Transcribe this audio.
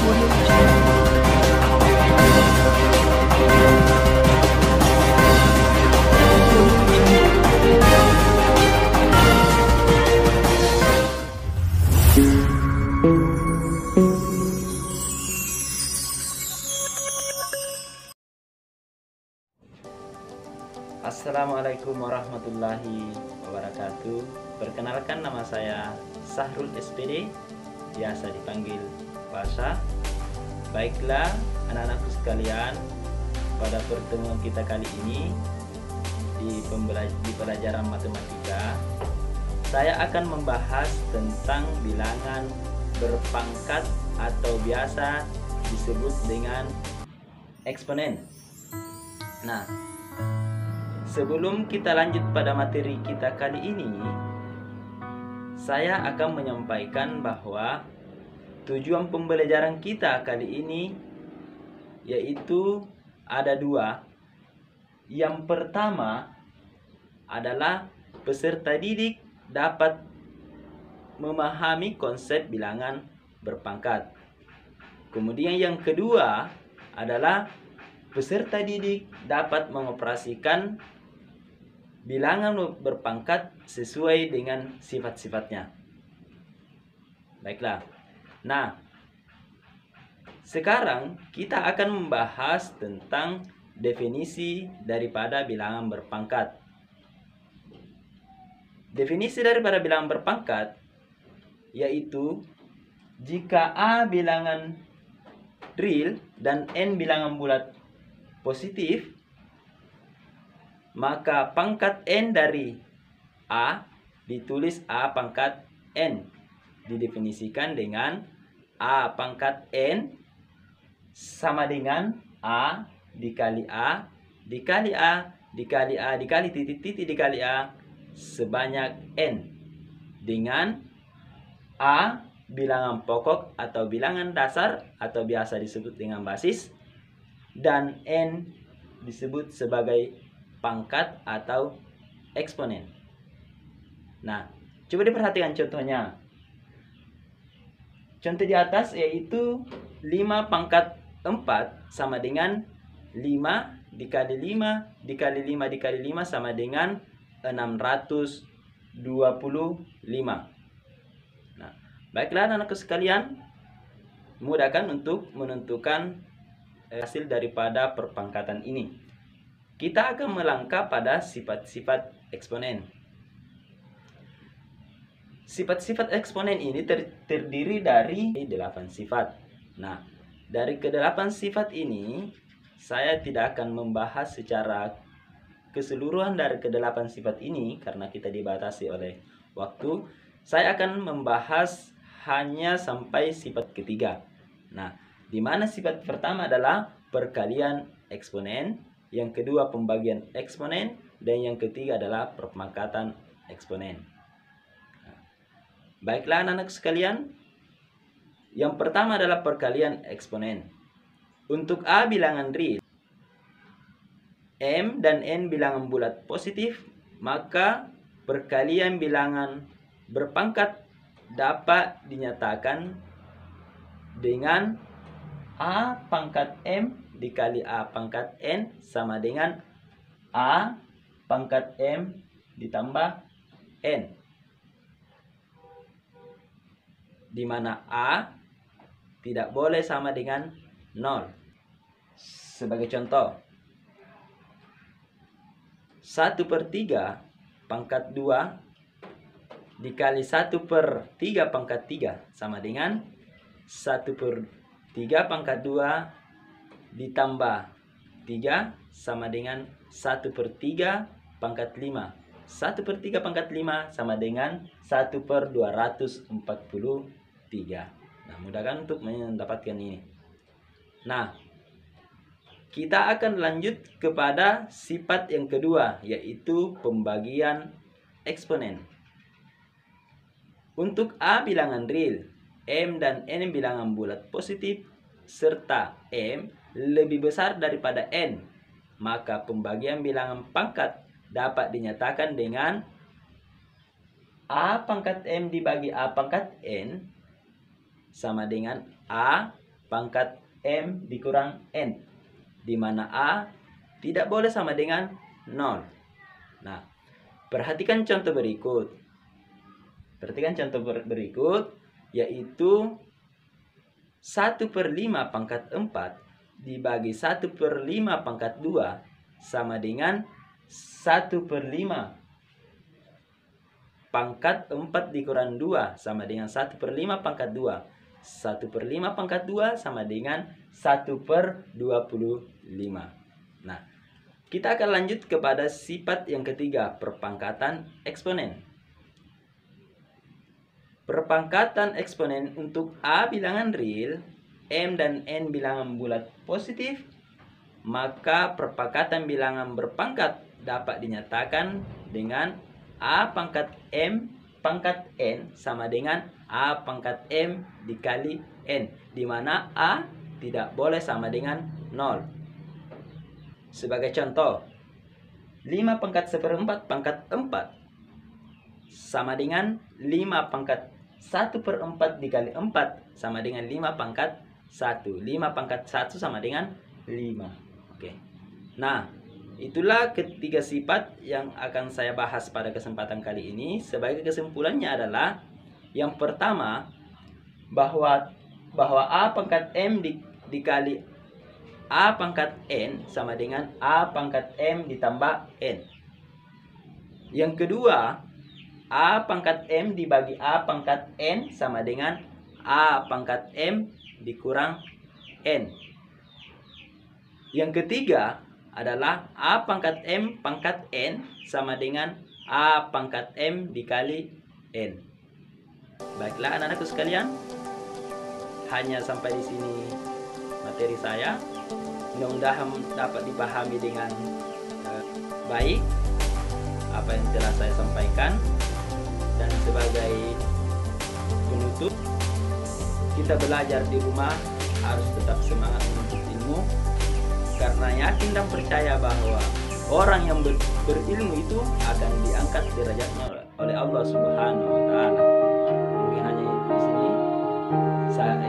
Assalamualaikum warahmatullahi wabarakatuh. Perkenalkan, nama saya Sahrul SPD, biasa dipanggil Pasha. Baiklah anak-anakku sekalian, pada pertemuan kita kali ini di pelajaran matematika, saya akan membahas tentang bilangan berpangkat atau biasa disebut dengan eksponen. Nah, sebelum kita lanjut pada materi kita kali ini, saya akan menyampaikan bahwa tujuan pembelajaran kita kali ini yaitu ada dua. Yang pertama adalah peserta didik dapat memahami konsep bilangan berpangkat. Kemudian yang kedua adalah peserta didik dapat mengoperasikan bilangan berpangkat sesuai dengan sifat-sifatnya. Baiklah. Nah, sekarang kita akan membahas tentang definisi daripada bilangan berpangkat. Definisi daripada bilangan berpangkat yaitu jika A bilangan real dan N bilangan bulat positif, maka pangkat N dari A ditulis A pangkat N. Didefinisikan dengan A pangkat N sama dengan A dikali A dikali A dikali A dikali titik-titik dikali A sebanyak N, dengan A bilangan pokok atau bilangan dasar atau biasa disebut dengan basis, dan N disebut sebagai pangkat atau eksponen. Nah, coba diperhatikan contohnya. Contoh di atas yaitu 5 pangkat 4 sama dengan 5 dikali 5 dikali 5 dikali 5 sama dengan 625. Nah, baiklah anak-anakku sekalian, mudahkan untuk menentukan hasil daripada perpangkatan ini. Kita akan melangkah pada sifat-sifat eksponen. Sifat-sifat eksponen ini terdiri dari 8 sifat. Nah, dari ke-8 sifat ini, saya tidak akan membahas secara keseluruhan dari ke-8 sifat ini karena kita dibatasi oleh waktu. Saya akan membahas hanya sampai sifat ketiga. Nah, di mana sifat pertama adalah perkalian eksponen, yang kedua pembagian eksponen, dan yang ketiga adalah perpangkatan eksponen. Baiklah anak-anak sekalian, yang pertama adalah perkalian eksponen. Untuk A bilangan real, M dan N bilangan bulat positif, maka perkalian bilangan berpangkat dapat dinyatakan dengan A pangkat M dikali A pangkat N sama dengan A pangkat M ditambah N, di mana A tidak boleh sama dengan 0. Sebagai contoh, 1/3 pangkat 2 dikali 1/3 pangkat 3 sama dengan 1/3 pangkat 2 ditambah 3 sama dengan 1/3 pangkat 5. 1/3 pangkat 5 sama dengan 1/243. Nah, mudahkan untuk mendapatkan ini. Nah, kita akan lanjut kepada sifat yang kedua, yaitu pembagian eksponen. Untuk A bilangan real, M dan N bilangan bulat positif, serta M lebih besar daripada N, maka pembagian bilangan pangkat dapat dinyatakan dengan A pangkat M dibagi A pangkat N sama dengan A pangkat M dikurang N, di mana A tidak boleh sama dengan 0. Nah, perhatikan contoh berikut. Yaitu 1/5 pangkat 4 dibagi 1/5 pangkat 2 sama dengan 1/5 pangkat 4 dikurang 2 sama dengan 1/5 pangkat 2. 1/5 pangkat 2 sama dengan 1/25. Nah, kita akan lanjut kepada sifat yang ketiga, perpangkatan eksponen. Perpangkatan eksponen untuk A bilangan real, M dan N bilangan bulat positif, maka perpangkatan bilangan berpangkat dapat dinyatakan dengan A pangkat M pangkat N sama dengan A pangkat M dikali N, di mana A tidak boleh sama dengan 0. Sebagai contoh, 5 pangkat 1/4 pangkat 4 sama dengan 5 pangkat 1/4 dikali 4 sama dengan 5 pangkat 1. 5 pangkat 1 sama dengan 5. Oke. Nah, itulah ketiga sifat yang akan saya bahas pada kesempatan kali ini. Sebagai kesimpulannya adalah yang pertama, bahwa A pangkat M dikali A pangkat N sama dengan A pangkat M ditambah N. Yang kedua, A pangkat M dibagi A pangkat N sama dengan A pangkat M dikurang N. Yang ketiga adalah A pangkat M pangkat N sama dengan A pangkat M dikali N. Baiklah anak-anakku sekalian, hanya sampai di sini materi saya. Mudah-mudahan dapat dipahami dengan baik apa yang telah saya sampaikan. Dan sebagai penutup, kita belajar di rumah harus tetap semangat menuntut ilmu, karena yakin dan percaya bahwa orang yang berilmu itu akan diangkat derajatnya oleh Allah Subhanahu wa Ta'ala. Mungkin hanya di sini saya